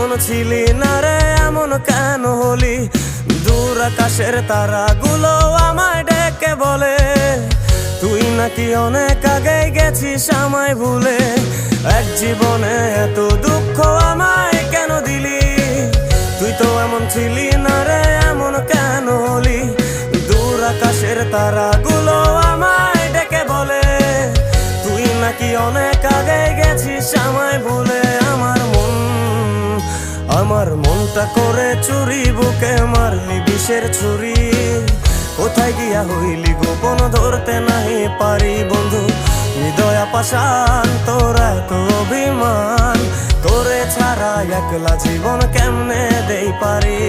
এমন ছিলি না রে, এমন কেন হলি? দূর আকাশের তারাগুলো আমায় ডেকে বলে তুই নাকি অনেক আগে গেছিস আমায় ভুলে। এক জীবনে এত দুঃখ আমায় কেন দিলি? তুই তো এমন ছিলি না রে, এমন কেন হলি? দূর আকাশের তারাগুলো আমায় ডেকে বলে তুই নাকি অনেক আগে গেছিস আমায় ভুলে। আমার মনটা করে চুরি, বুকে মারলি বিষের ছুরি। কোথায় গিয়া হইলি গোপন ধরতে নাহি পারি বন্ধু। হৃদয়া পাষাণ তোর এত অভিমান, তোরে ছাড়া একলা জীবন কেমনে দেই পারি।